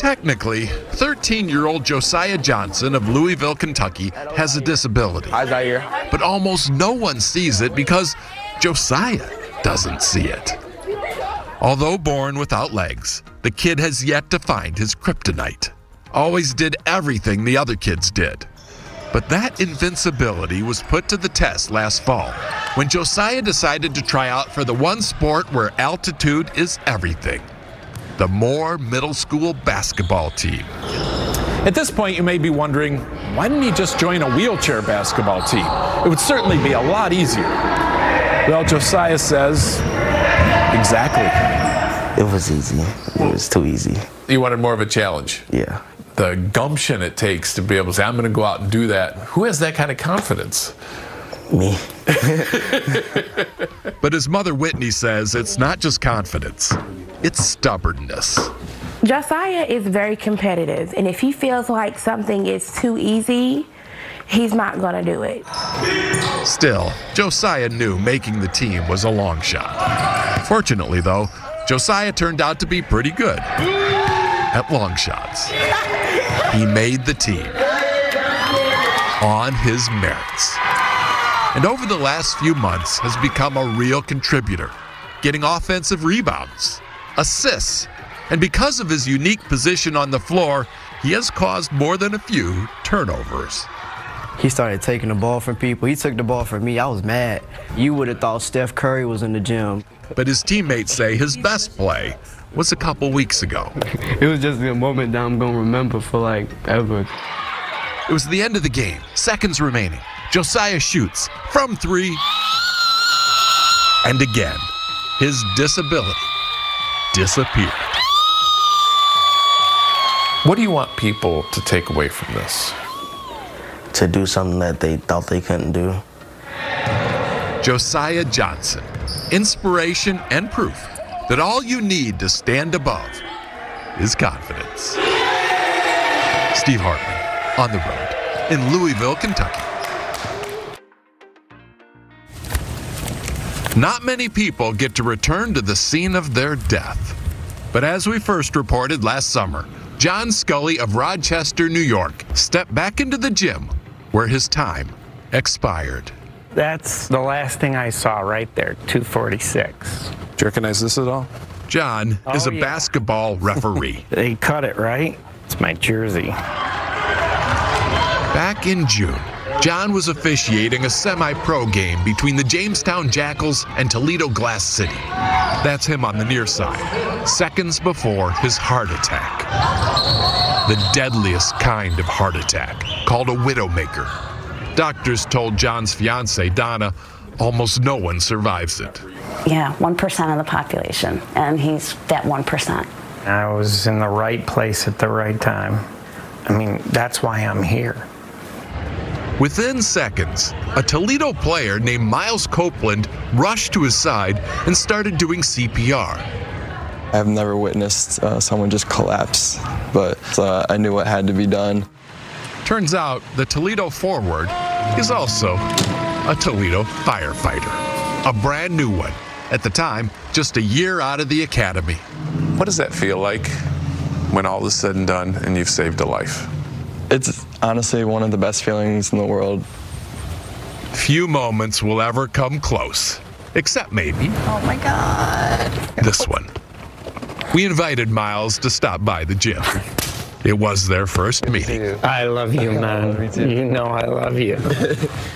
Technically, 13-year-old Josiah Johnson of Louisville, Kentucky, has a disability. Hi, Zaire. But almost no one sees it because Josiah doesn't see it. Although born without legs, the kid has yet to find his kryptonite. Always did everything the other kids did. But that invincibility was put to the test last fall when Josiah decided to try out for the one sport where altitude is everything: the Moore Middle School basketball team. At this point, you may be wondering, why didn't he just join a wheelchair basketball team? It would certainly be a lot easier. Well, Josiah says, exactly. It was easy. It was too easy. You wanted more of a challenge? Yeah. The gumption it takes to be able to say, I'm going to go out and do that. Who has that kind of confidence? Me. But his mother Whitney says it's not just confidence, it's stubbornness. Josiah is very competitive, and if he feels like something is too easy, he's not going to do it. Still, Josiah knew making the team was a long shot. Fortunately, though, Josiah turned out to be pretty good at long shots. He made the team on his merits. And over the last few months has become a real contributor, getting offensive rebounds, assists, and because of his unique position on the floor, he has caused more than a few turnovers. He started taking the ball from people. He took the ball from me. I was mad. You would have thought Steph Curry was in the gym. But his teammates say his best play was a couple weeks ago. It was just a moment that I'm going to remember for like ever. It was the end of the game, seconds remaining. Josiah shoots from three. And again, his disability disappeared. What do you want people to take away from this? To do something that they thought they couldn't do. Josiah Johnson, inspiration and proof that all you need to stand above is confidence. Steve Hartman, on the road in Louisville, Kentucky. Not many people get to return to the scene of their death. But as we first reported last summer, John Scully of Rochester, New York, stepped back into the gym where his time expired. That's the last thing I saw right there, 246. Do you recognize this at all? John is a basketball referee. They cut it, right? It's my jersey. Back in June, John was officiating a semi-pro game between the Jamestown Jackals and Toledo Glass City. That's him on the near side, seconds before his heart attack. The deadliest kind of heart attack, called a widowmaker. Doctors told John's fiancée, Donna, almost no one survives it. Yeah, 1% of the population, and he's that 1%. I was in the right place at the right time. I mean, that's why I'm here. Within seconds, a Toledo player named Miles Copeland rushed to his side and started doing CPR. I've never witnessed someone just collapse, but I knew what had to be done. Turns out the Toledo forward is also a Toledo firefighter, a brand new one. At the time, just a year out of the academy. What does that feel like when all is said and done and you've saved a life? It's honestly one of the best feelings in the world. Few moments will ever come close, except maybe, Oh my God. this one. We invited Miles to stop by the gym. It was their first meeting. I love you, man. You know I love you.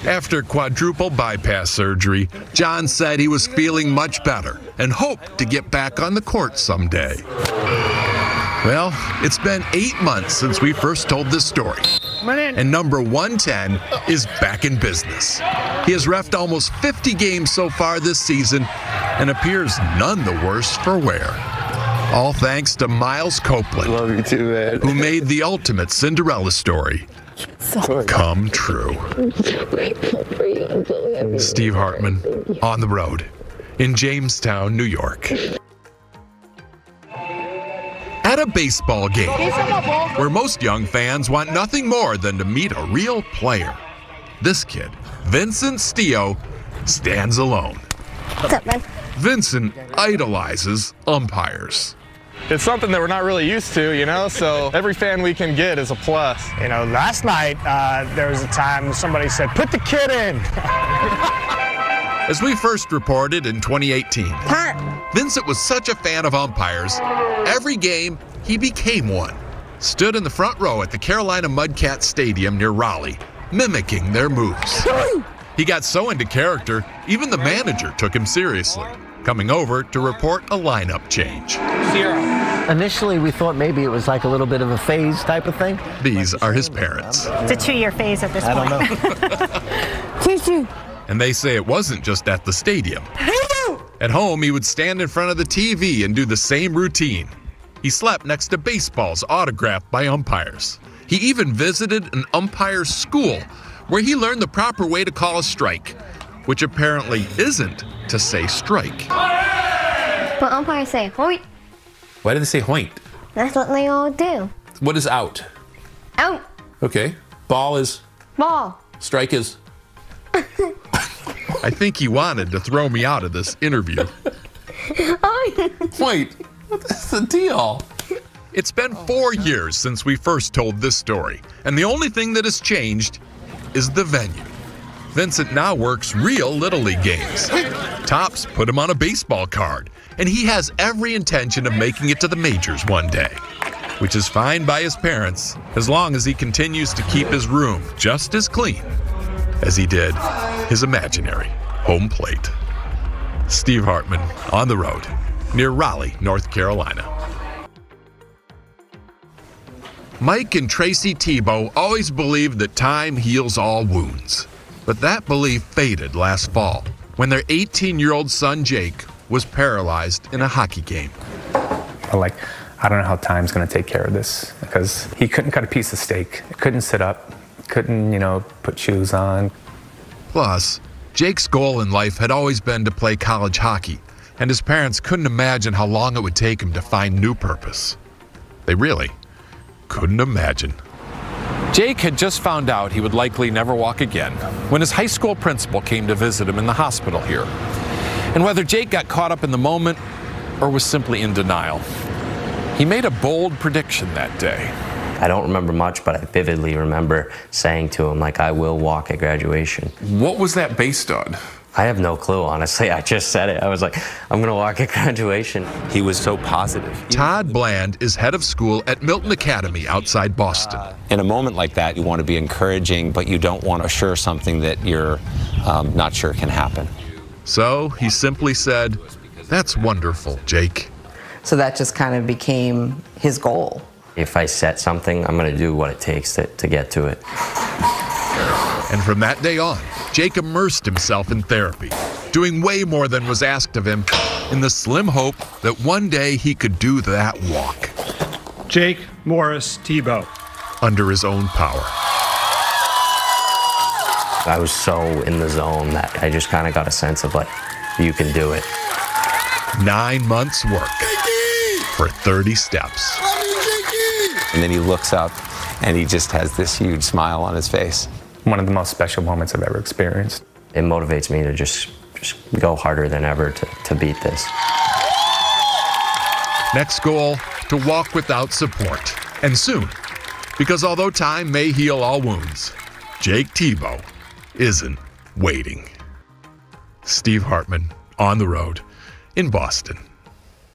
After quadruple bypass surgery, John said he was feeling much better and hoped to get back on the court someday. Well, it's been 8 months since we first told this story, and number 110 is back in business. He has reffed almost 50 games so far this season and appears none the worse for wear. All thanks to Miles Copeland, Love you too, man. who made the ultimate Cinderella story come true. I'm so grateful for you. Steve Hartman, on the road in Jamestown, New York. At a baseball game, where most young fans want nothing more than to meet a real player, this kid, Vincent Steele, stands alone. What's up, man? Vincent idolizes umpires. It's something that we're not really used to, you know, so every fan we can get is a plus. You know, last night there was a time somebody said, put the kid in. As we first reported in 2018, Vincent was such a fan of umpires, every game he became one. Stood in the front row at the Carolina Mudcats Stadium near Raleigh, mimicking their moves. He got so into character, even the manager took him seriously, coming over to report a lineup change. 0. Initially, we thought maybe it was like a little bit of a phase type of thing. These are his parents. It's a 2-year phase at this point. I don't know. And they say it wasn't just at the stadium. At home, he would stand in front of the TV and do the same routine. He slept next to baseballs autographed by umpires. He even visited an umpire's school where he learned the proper way to call a strike, which apparently isn't to say strike. But umpires say hoint. Why do they say hoint? That's what they all do. What is out? Out. Okay. Ball is? Ball. Strike is? I think he wanted to throw me out of this interview. Wait, what's the deal? It's been 4 years since we first told this story, and the only thing that has changed is the venue. Vincent now works real Little League games. Tops put him on a baseball card, and he has every intention of making it to the majors one day, which is fine by his parents as long as he continues to keep his room just as clean as he did his imaginary home plate. Steve Hartman on the road near Raleigh, North Carolina. Mike and Tracy Tebow always believed that time heals all wounds. But that belief faded last fall when their 18-year-old son Jake was paralyzed in a hockey game. I don't know how time's going to take care of this, because he couldn't cut a piece of steak, couldn't sit up, couldn't, put shoes on. Plus, Jake's goal in life had always been to play college hockey, and his parents couldn't imagine how long it would take him to find new purpose. They really couldn't imagine. Jake had just found out he would likely never walk again when his high school principal came to visit him in the hospital here. And whether Jake got caught up in the moment or was simply in denial, he made a bold prediction that day. I don't remember much, but I vividly remember saying to him, I will walk at graduation. What was that based on? I have no clue, honestly. I just said it. I was like, I'm going to walk at graduation. He was so positive. Todd Bland is head of school at Milton Academy outside Boston. In a moment like that, you want to be encouraging, but you don't want to assure something that you're not sure can happen. So he simply said, "That's wonderful, Jake." So that just kind of became his goal. If I set something, I'm going to do what it takes to get to it. And from that day on, Jake immersed himself in therapy, doing way more than was asked of him, in the slim hope that one day he could do that walk. Jake Morris Tebow. Under his own power. I was so in the zone that I just kind of got a sense of you can do it. 9 months work for 30 steps. And then he looks up and he just has this huge smile on his face. One of the most special moments I've ever experienced. It motivates me to just go harder than ever to beat this. Next goal, to walk without support. And soon, because although time may heal all wounds, Jake Tebow isn't waiting. Steve Hartman on the road in Boston.